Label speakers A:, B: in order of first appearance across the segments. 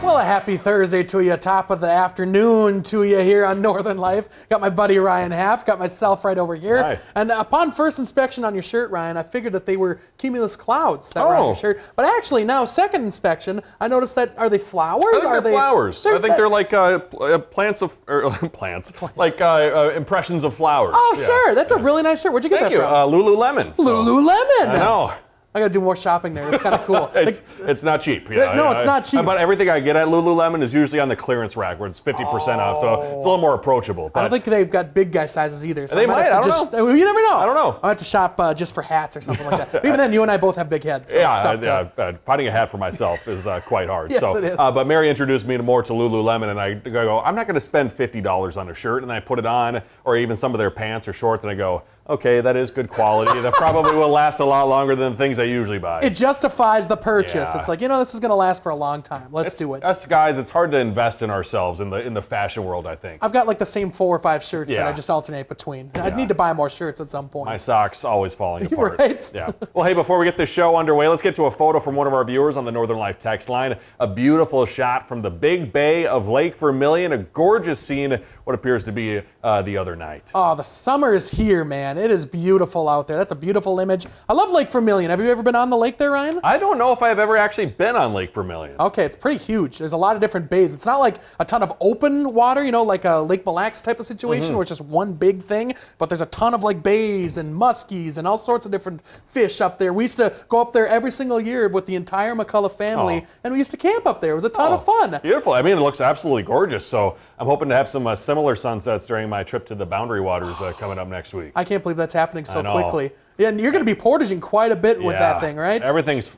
A: Well, a happy Thursday to you, top of the afternoon to you here on Northern Life. Got my buddy Ryan Half, got myself right over here.
B: Hi.
A: And upon first inspection on your shirt, Ryan, I figured that they were cumulus clouds that were on your shirt. But actually, now, second inspection, I noticed that, are they flowers?
B: I think they're flowers. I think they're like plants, like impressions of flowers.
A: Oh, yeah. Sure. That's a really nice shirt. Where'd you get that from?
B: Lululemon.
A: Lululemon.
B: I know.
A: I gotta do more shopping there. That's kind of cool.
B: It's not cheap.
A: No, it's not cheap.
B: But everything I get at Lululemon is usually on the clearance rack where it's 50% off, so it's a little more approachable.
A: I don't think they've got big guy sizes either. So
B: they might. I don't know.
A: You never know.
B: I don't know.
A: I have to shop just for hats or something like that. But even then, you and I both have big heads. So
B: finding a hat for myself is quite hard.
A: Yes, it is.
B: But Mary introduced me more to Lululemon, and I go, I'm not going to spend $50 on a shirt, and I put it on, or even some of their pants or shorts, and I go, okay, that is good quality. That probably will last a lot longer than the things I usually buy.
A: It justifies the purchase.
B: Yeah.
A: It's like, this is going to last for a long time. Let's do it.
B: Us guys, it's hard to invest in ourselves in the fashion world, I think.
A: I've got like the same 4 or 5 shirts that I just alternate between. I'd need to buy more shirts at some point.
B: My socks always falling apart.
A: Right?
B: Yeah. Well, hey, before we get this show underway, let's get to a photo from one of our viewers on the Northern Life text line. A beautiful shot from the Big Bay of Lake Vermilion. A gorgeous scene, what appears to be the other night.
A: Oh, the summer is here, man. It is beautiful out there. That's a beautiful image. I love Lake Vermilion. Have you ever been on the lake there, Ryan?
B: I don't know if I've ever actually been on Lake Vermilion.
A: Okay, it's pretty huge. There's a lot of different bays. It's not like a ton of open water, like a Lake Mille Lacs type of situation where it's just one big thing, but there's a ton of like bays and muskies and all sorts of different fish up there. We used to go up there every single year with the entire McCullough family, and we used to camp up there. It was a ton of fun.
B: Beautiful. I mean, it looks absolutely gorgeous, so I'm hoping to have some similar sunsets during my trip to the Boundary Waters coming up next week.
A: I can't believe that's happening so quickly. Yeah, and you're going to be portaging quite a bit with that thing, right?
B: Everything's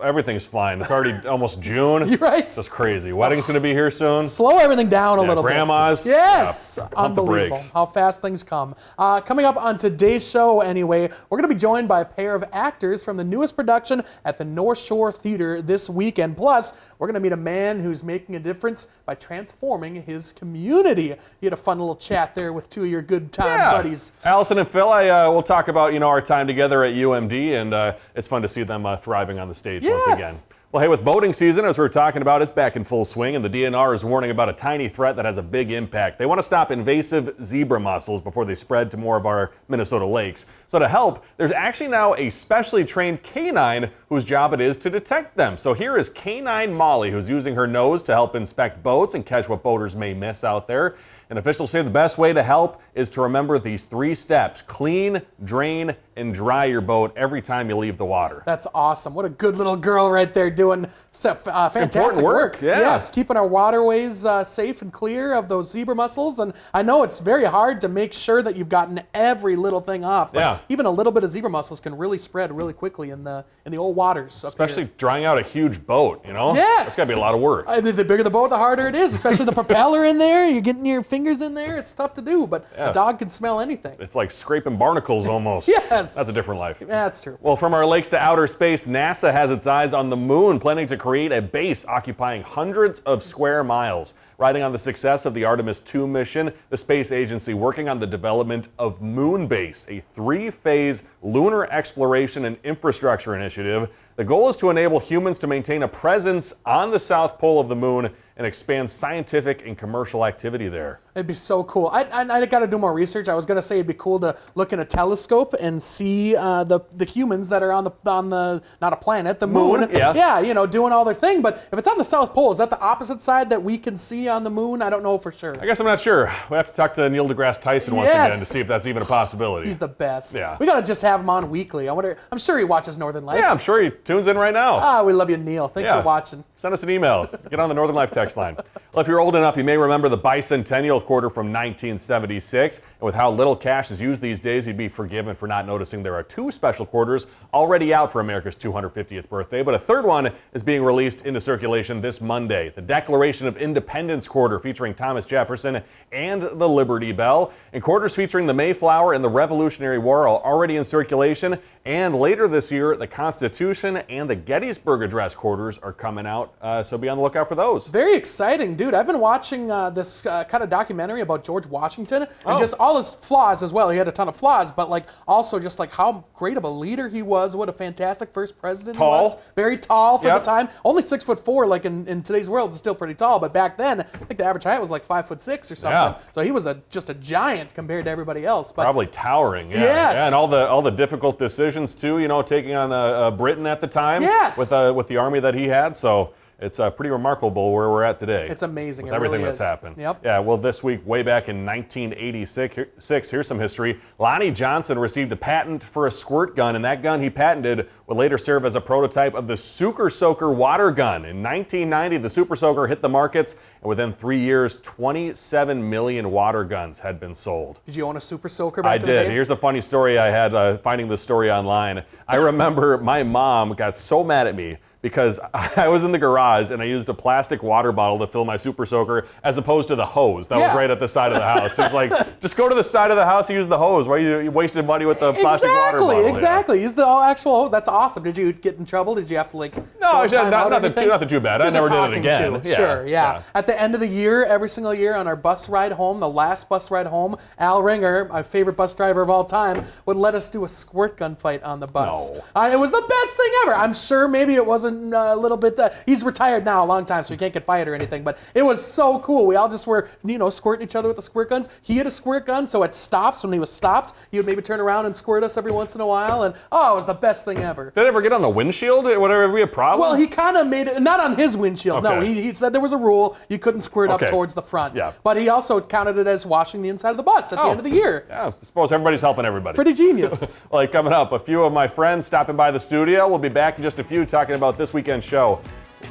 B: flying. It's already almost June.
A: You're right.
B: It's just crazy. Wedding's going to be here soon.
A: Slow everything down a little
B: grandmas,
A: bit. Yes. Unbelievable
B: the
A: how fast things come. Coming up on today's show anyway, we're going to be joined by a pair of actors from the newest production at the North Shore Theater this weekend. Plus, we're going to meet a man who's making a difference by transforming his community. You had a fun little chat there with 2 of your good time buddies.
B: Allison and Phil, we'll talk about our time together at UMD, and it's fun to see them thriving on the stage once again. Well, hey, with boating season, as we were talking about, it's back in full swing, and the DNR is warning about a tiny threat that has a big impact. They want to stop invasive zebra mussels before they spread to more of our Minnesota lakes. So to help, there's actually now a specially trained canine whose job it is to detect them. So here is Canine Molly, who's using her nose to help inspect boats and catch what boaters may miss out there. And officials say the best way to help is to remember these 3 steps: clean, drain, and dry your boat every time you leave the water.
A: That's awesome. What a good little girl right there doing fantastic work.
B: Yeah.
A: Yes, keeping our waterways safe and clear of those zebra mussels. And I know it's very hard to make sure that you've gotten every little thing off. But even a little bit of zebra mussels can really spread really quickly in the old waters.
B: Especially drying out a huge boat,
A: Yes.
B: It's got to be a lot of work.
A: The bigger the boat, the harder it is, especially the propeller in there. You're getting your fingers in there. It's tough to do, but a dog can smell anything.
B: It's like scraping barnacles almost.
A: Yes.
B: That's a different life.
A: That's true.
B: Well, from our lakes to outer space, NASA has its eyes on the moon, planning to create a base occupying hundreds of square miles. Riding on the success of the Artemis II mission, the space agency working on the development of Moonbase, a 3-phase lunar exploration and infrastructure initiative. The goal is to enable humans to maintain a presence on the south pole of the moon and expand scientific and commercial activity there.
A: It'd be so cool. I got to do more research. I was going to say it'd be cool to look in a telescope and see the humans that are on the not a planet, the moon. Yeah, doing all their thing. But if it's on the South Pole, is that the opposite side that we can see on the moon? I don't know for sure.
B: I guess I'm not sure. We have to talk to Neil deGrasse Tyson once again to see if that's even a possibility.
A: He's the best.
B: Yeah.
A: We got to just have him on weekly. I'm sure he watches Northern Life.
B: Yeah, I'm sure he tunes in right now.
A: We love you, Neil. Thanks for watching.
B: Send us an email. Get on the Northern Life text line. Well, if you're old enough, you may remember the bicentennial quarter from 1976. And with how little cash is used these days, you'd be forgiven for not noticing there are 2 special quarters already out for America's 250th birthday. But a third one is being released into circulation this Monday. The Declaration of Independence quarter featuring Thomas Jefferson and the Liberty Bell. And quarters featuring the Mayflower and the Revolutionary War are already in circulation. And later this year, the Constitution and the Gettysburg Address quarters are coming out, so be on the lookout for those.
A: Very exciting, dude. I've been watching this kind of documentary about George Washington and just all his flaws as well. He had a ton of flaws, but like also just like how great of a leader he was. What a fantastic first president he was. Very tall for the time. Only 6'4", like in today's world, is still pretty tall. But back then, I think the average height was like 5'6" or something. Yeah. So he was just a giant compared to everybody else. But
B: probably towering. Yeah.
A: Yes.
B: Yeah, and all the difficult decisions too. You know, taking on Britain at the time.
A: Yes.
B: With the army that he had. So it's pretty remarkable where we're at today.
A: It's amazing.
B: With everything that's happened.
A: Yep.
B: Yeah, well, this week, way back in 1986, here's some history. Lonnie Johnson received a patent for a squirt gun, and that gun he patented would later serve as a prototype of the Super Soaker water gun. In 1990, the Super Soaker hit the markets, and within 3 years, 27 million water guns had been sold.
A: Did you own a Super Soaker back
B: I
A: in the
B: did.
A: day?
B: Here's a funny story I had finding this story online. I remember my mom got so mad at me because I was in the garage and I used a plastic water bottle to fill my Super Soaker as opposed to the hose that was right at the side of the house. It was like, just go to the side of the house and use the hose. Why are you wasting money with the plastic water bottle?
A: Exactly. Use the actual hose. That's awesome. Did you get in trouble? Did you have to like
B: No, nothing too bad. I never did it again.
A: Sure, yeah. At the end of the year, every single year on our bus ride home, the last bus ride home, Al Ringer, my favorite bus driver of all time, would let us do a squirt gun fight on the bus.
B: No.
A: It was the best thing ever. I'm sure maybe it wasn't a little bit, he's retired now a long time, so he can't get fired or anything, but it was so cool. We all just were, squirting each other with the squirt guns. He had a squirt gun, so it stops. When he was stopped, he would maybe turn around and squirt us every once in a while, and it was the best thing ever.
B: Did it ever get on the windshield? Whatever, be a problem?
A: Well, he kind of made it, not on his windshield.
B: Okay.
A: No, he said there was a rule, you couldn't squirt up towards the front.
B: Yeah.
A: But he also counted it as washing the inside of the bus at the end of the year.
B: Yeah, I suppose everybody's helping everybody.
A: Pretty genius.
B: Well, coming up, a few of my friends stopping by the studio. We'll be back in just a few talking about this weekend's show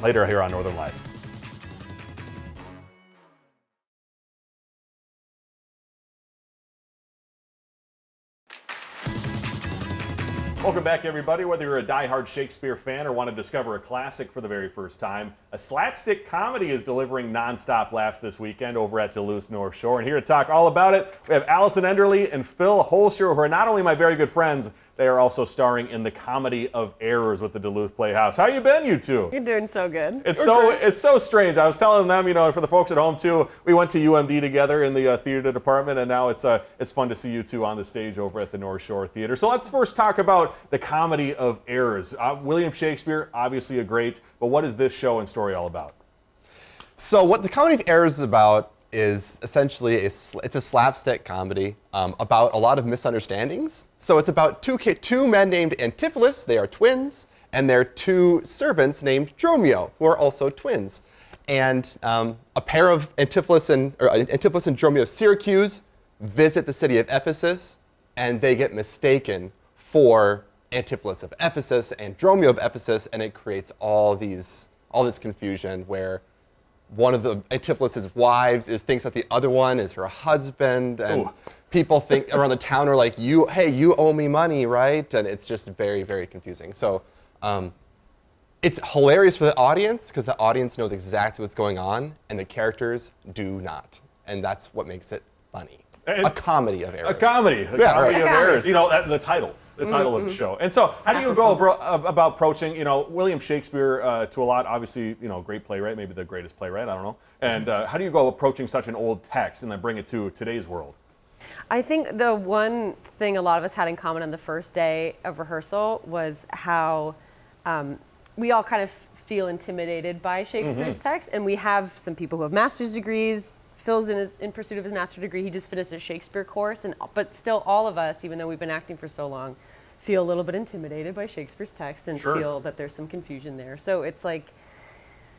B: later here on Northern Light. Welcome back, everybody. Whether you're a diehard Shakespeare fan or want to discover a classic for the very first time, a slapstick comedy is delivering nonstop laughs this weekend over at Duluth North Shore. And here to talk all about it, we have Allison Enderle and Phil Holscher, who are not only my very good friends, they are also starring in the Comedy of Errors with the Duluth Playhouse. How you been, you two?
C: You're doing so good.
B: It's so strange. I was telling them, for the folks at home too, we went to UMD together in the theater department, and now it's fun to see you two on the stage over at the North Shore Theater. So let's first talk about the Comedy of Errors. William Shakespeare, obviously a great, but what is this show and story all about?
D: So what the Comedy of Errors is about is essentially it's a slapstick comedy about a lot of misunderstandings. So it's about two men named Antipholus, they are twins, and their two servants named Dromio, who are also twins. And a pair of Antipholus and Dromio of Syracuse visit the city of Ephesus, and they get mistaken for Antipholus of Ephesus and Dromio of Ephesus, and it creates all this confusion where one of the Antipholus' wives thinks that the other one is her husband, and people think around the town are like, you owe me money, right? And it's just very, very confusing. So it's hilarious for the audience because the audience knows exactly what's going on, and the characters do not. And that's what makes it funny. A comedy of errors.
B: A comedy. A comedy of errors. The title. The title of the show. And so, how do you go about approaching, William Shakespeare to a lot, obviously, great playwright, maybe the greatest playwright, I don't know. And how do you go approaching such an old text and then bring it to today's world?
C: I think the one thing a lot of us had in common on the first day of rehearsal was how we all kind of feel intimidated by Shakespeare's text, and we have some people who have master's degrees. Phil's in pursuit of his master's degree. He just finished a Shakespeare course, but still all of us, even though we've been acting for so long, feel a little bit intimidated by Shakespeare's text and feel that there's some confusion there. So it's like,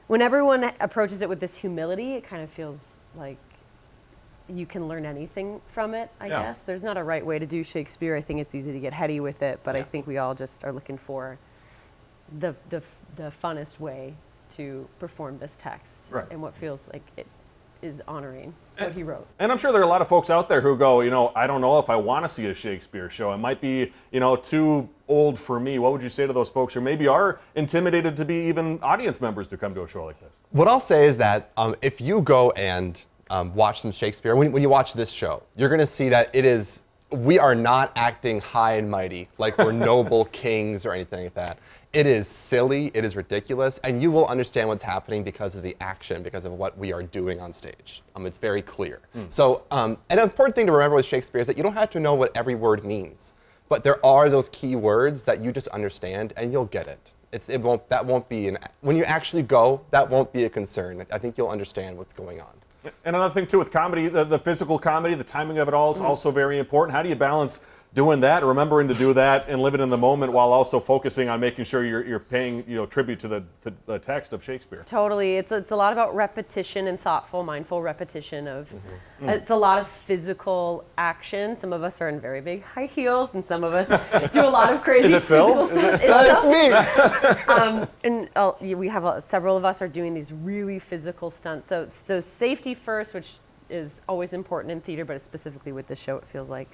C: when everyone approaches it with this humility, it kind of feels like you can learn anything from it, I guess. There's not a right way to do Shakespeare. I think it's easy to get heady with it, but I think we all just are looking for the funnest way to perform this text and what feels like it is honoring what he wrote.
B: And I'm sure there are a lot of folks out there who go, I don't know if I want to see a Shakespeare show. It might be, too old for me. What would you say to those folks who maybe are intimidated to be even audience members to come to a show like this?
D: What I'll say is that if you go and watch some Shakespeare, when you watch this show, you're going to see that it is we are not acting high and mighty, like we're noble kings or anything like that. It is silly, it is ridiculous, and you will understand what's happening because of the action, because of what we are doing on stage. It's very clear. So an important thing to remember with Shakespeare is that you don't have to know what every word means, but there are those key words that you just understand and you'll get it. That won't be, when you actually go, that won't be a concern. I think you'll understand what's going on.
B: And another thing too with comedy, the physical comedy, the timing of it all is also very important. How do you balance doing that, remembering to do that, and living in the moment while also focusing on making sure you're paying tribute to the text of Shakespeare?
C: Totally, it's a lot about repetition and thoughtful, mindful repetition of. It's a lot of physical action. Some of us are in very big high heels, and some of us do a lot of crazy
B: Is it Phil?
C: physical stuff.
D: That's me.
C: And we have several of us are doing these really physical stunts. So safety first, which is always important in theater, but specifically with this show, it feels like.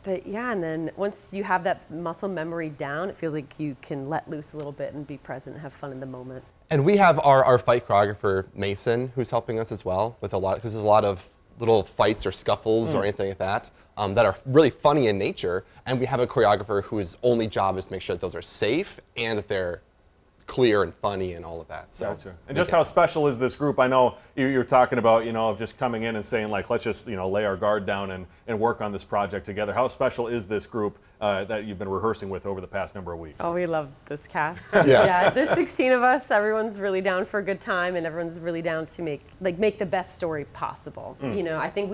C: But yeah, and then once you have that muscle memory down, it feels like you can let loose a little bit and be present and have fun in the moment.
D: And we have our fight choreographer, Mason, who's helping us as well with a lot, because there's a lot of little fights or scuffles or anything like that that are really funny in nature. And we have a choreographer whose only job is to make sure that those are safe and that they're clear and funny and all of that. So,
B: gotcha. And just how special is this group? I know you're talking about, of just coming in and saying, like, let's just, lay our guard down and work on this project together. How special is this group that you've been rehearsing with over the past number of weeks?
C: Oh, we love this cast.
D: Yes.
C: Yeah, there's 16 of us. Everyone's really down for a good time, and everyone's really down to make the best story possible. I think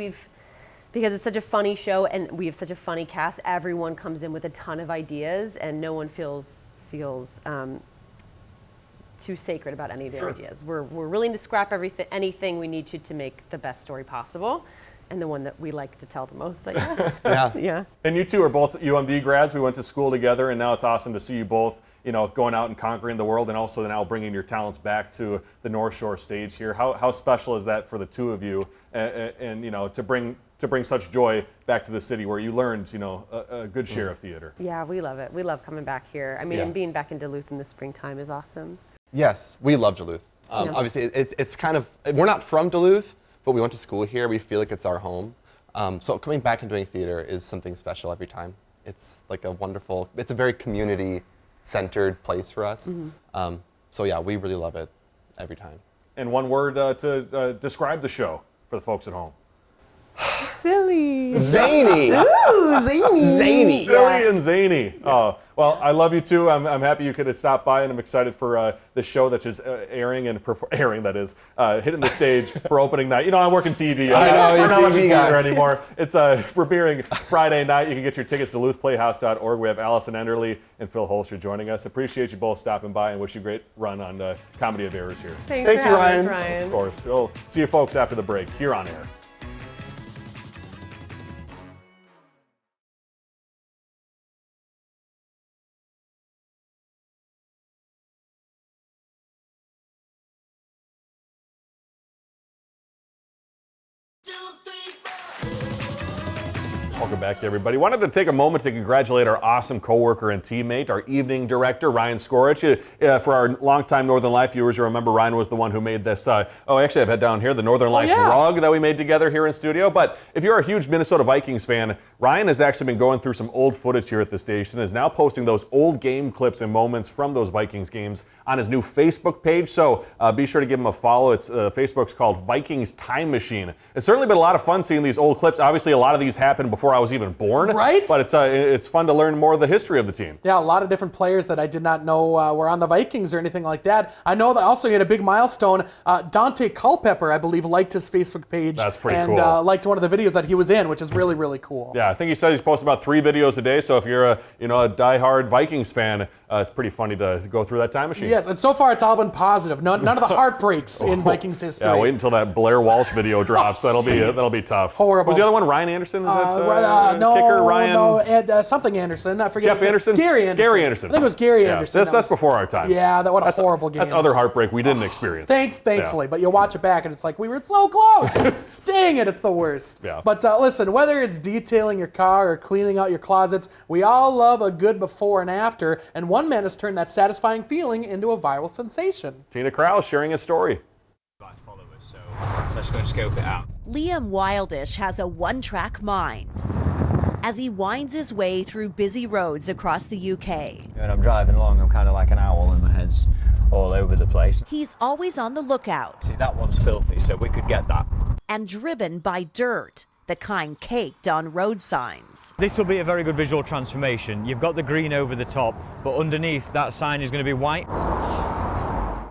C: because it's such a funny show and we have such a funny cast, everyone comes in with a ton of ideas, and no one feels too sacred about any of their ideas. We're willing to scrap anything we need to make the best story possible, and the one that we like to tell the most, I guess. Yeah.
B: And you two are both UMD grads. We went to school together, and now it's awesome to see you both, going out and conquering the world, and also now bringing your talents back to the North Shore stage here. How special is that for the two of you, and to bring such joy back to the city where you learned, a good share of theater?
C: Yeah, we love it. We love coming back here. I mean, and being back in Duluth in the springtime is awesome.
D: Yes, we love Duluth. Obviously, it's kind of, we're not from Duluth, but we went to school here. We feel like it's our home. So coming back and doing theater is something special every time. It's like it's a very community-centered place for us. So yeah, we really love it every time.
B: And one word to describe the show for the folks at home.
C: Silly.
D: Zany.
C: Ooh, zany.
D: Zany.
B: Silly and zany. Oh, well, I love you too. I'm happy you could have stopped by, and I'm excited for the show that is airing and hitting the stage for opening night. I'm working TV. I'm not watching theater anymore. It's premiering Friday night. You can get your tickets to DuluthPlayhouse.org. We have Allison Enderle and Phil Holster joining us. Appreciate you both stopping by, and wish you a great run on Comedy of Errors here.
C: Thank you,
D: Ryan.
C: Ryan.
B: Of course. We'll see you folks after the break here on air. Welcome back, everybody. Wanted to take a moment to congratulate our awesome coworker and teammate, our evening director, Ryan Skorich. For our longtime Northern Life viewers, you remember Ryan was the one who made this, actually I've had down here, the Northern Life rug that we made together here in studio. But if you're a huge Minnesota Vikings fan, Ryan has actually been going through some old footage here at the station, is now posting those old game clips and moments from those Vikings games on his new Facebook page. So be sure to give him a follow. It's Facebook's called Vikings Time Machine. It's certainly been a lot of fun seeing these old clips. Obviously, a lot of these happened before I was even born.
A: Right?
B: But it's fun to learn more of the history of the team.
A: Yeah, a lot of different players that I did not know were on the Vikings or anything like that. I know that also he had a big milestone. Dante Culpepper, I believe, liked his Facebook page.
B: That's pretty
A: cool. And liked one of the videos that he was in, which is really, really cool.
B: Yeah, I think he said he's posting about 3 videos a day. So if you're a diehard Vikings fan, it's pretty funny to go through that time machine.
A: Yes, and so far it's all been positive. None of the heartbreaks in Vikings history.
B: Yeah, wait until that Blair Walsh video drops. That'll be tough.
A: Horrible.
B: Was the other one Ryan Anderson? Is that
A: no,
B: kicker? Ryan?
A: No, something Anderson. I forget.
B: Jeff Anderson?
A: Gary Anderson.
B: Gary Anderson.
A: I think it was Gary Anderson.
B: That's before our time.
A: Yeah, what a horrible game.
B: That's other heartbreak we didn't experience.
A: Thankfully, but you watch it back and it's like, we were so close. Dang it, it's the worst.
B: Yeah.
A: But listen, whether it's detailing your car or cleaning out your closets, we all love a good before and after, and one man has turned that satisfying feeling into a viral sensation.
B: Tina Krause sharing his story.
E: So let's go and scope it out.
F: Liam Wildish has a one-track mind.
E: as he winds his way through busy roads across the UK.
F: When I'm driving along, I'm kind of like an owl and my head's all over the place.
E: He's always on the lookout.
F: See, that one's filthy, so we could get that.
E: And driven by dirt, the kind caked on road signs.
F: This will be a very good visual transformation. You've got the green over the top, but underneath that sign is going to be white.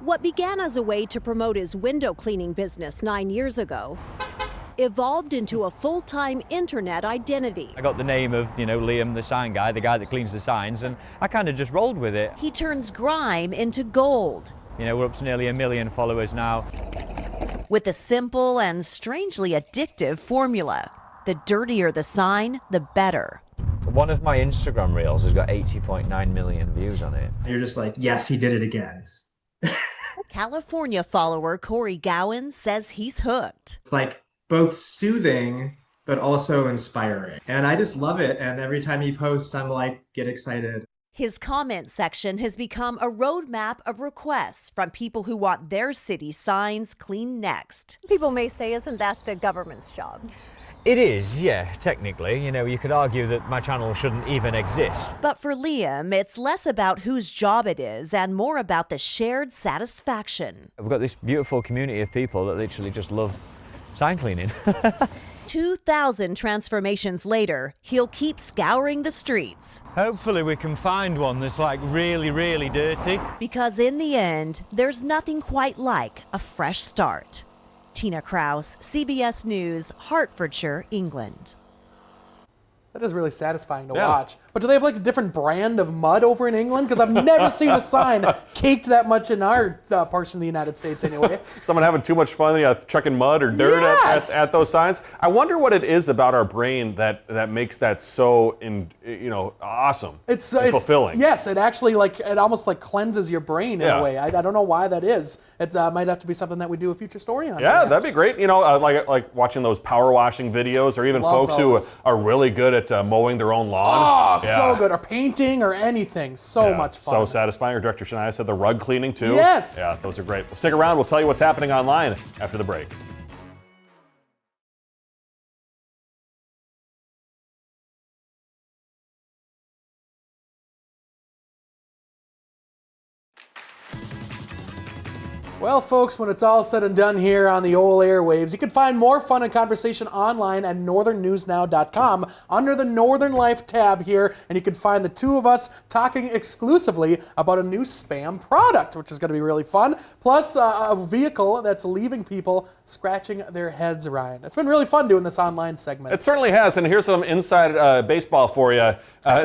G: What began as a way to promote his window cleaning business 9 years ago evolved into a full-time internet identity.
F: I got the name of, Liam, the sign guy, the guy that cleans the signs, and I kind of just rolled with it.
E: He turns grime into gold.
F: We're up to nearly 1 million followers now.
E: With a simple and strangely addictive formula. The dirtier the sign, the better.
F: One of my Instagram reels has got 80.9 million views on it.
H: You're just like, yes, he did it again.
E: California follower Corey Gowan says he's hooked.
H: It's like both soothing, but also inspiring. And I just love it. And every time he posts, I'm like, get excited.
E: His comment section has become a roadmap of requests from people who want their city signs cleaned next.
G: People may say, isn't that the government's job?
F: It is, yeah, technically. You could argue that my channel shouldn't even exist.
E: But for Liam, it's less about whose job it is and more about the shared satisfaction.
F: We've got this beautiful community of people that literally just love sign cleaning.
E: 2,000 transformations later, he'll keep scouring the streets.
F: Hopefully we can find one that's like really, really dirty.
E: Because in the end, there's nothing quite like a fresh start. Tina Kraus, CBS News, Hertfordshire, England.
A: That is really satisfying to watch. But do they have like a different brand of mud over in England? Because I've never seen a sign caked that much in our portion of the United States anyway.
B: Someone having too much fun chucking mud or dirt at those signs. I wonder what it is about our brain that makes that so awesome. It's fulfilling.
A: Yes, it actually it almost like cleanses your brain in a way. I don't know why that is. It might have to be something that we do a future story on.
B: Yeah,
A: perhaps.
B: that'd be great. Like watching those power washing videos, or even folks who are really good at mowing their own lawn.
A: Oh, so good. Or painting or anything. So much fun.
B: So satisfying. Our director Shania said the rug cleaning too.
A: Yes.
B: Yeah, those are great. Well, stick around. We'll tell you what's happening online after the break.
A: Well, folks, when it's all said and done here on the old airwaves, you can find more fun and conversation online at northernnewsnow.com under the Northern Life tab here, and you can find the two of us talking exclusively about a new spam product, which is going to be really fun, plus a vehicle that's leaving people scratching their heads around. It's been really fun doing this online segment.
B: It certainly has, and here's some inside baseball for you.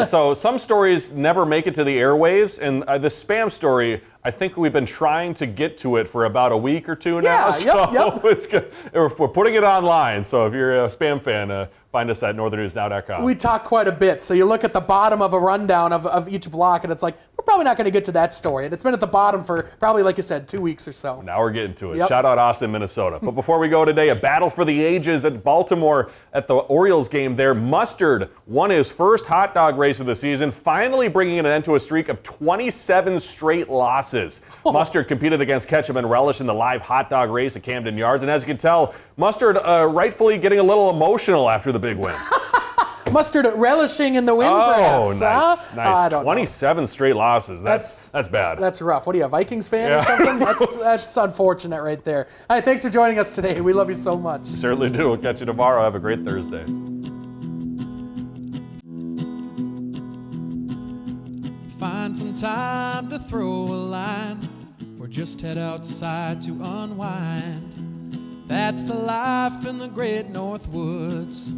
B: So some stories never make it to the airwaves, and the spam story, I think we've been trying to get to it for about a week or two now.
A: Yep.
B: It's good. We're putting it online, so if you're a spam fan, find us at northernnewsnow.com.
A: We talk quite a bit, so you look at the bottom of a rundown of each block, and it's like, we're probably not going to get to that story. And it's been at the bottom for probably, like you said, 2 weeks or so.
B: Now we're getting to it.
A: Yep.
B: Shout out Austin, Minnesota. But before we go today, a battle for the ages at Baltimore at the Orioles game there. Mustard won his first hot dog race of the season, finally bringing an end to a streak of 27 straight losses. Mustard competed against Ketchup and Relish in the live hot dog race at Camden Yards. And as you can tell, Mustard rightfully getting a little emotional after the big win.
A: Mustard relishing in the win, perhaps.
B: Nice.
A: Huh?
B: Nice. 27 straight losses. That's bad.
A: That's rough. What are you, a Vikings fan or something? That's unfortunate right there. Hi, thanks for joining us today. We love you so much.
B: Certainly do. We'll catch you tomorrow. Have a great Thursday.
A: Find some time to throw a line, or just head outside to unwind. That's the life in the great North Woods.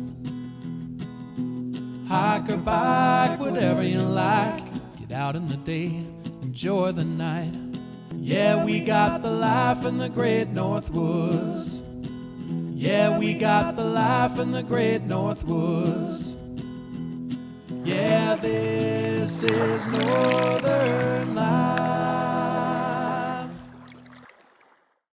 A: Hike or bike, whatever you like. Get out in the day, enjoy the night. Yeah, we got the life in the great North Woods. Yeah, we got the life in the great North Woods. Yeah, this is Northern Life.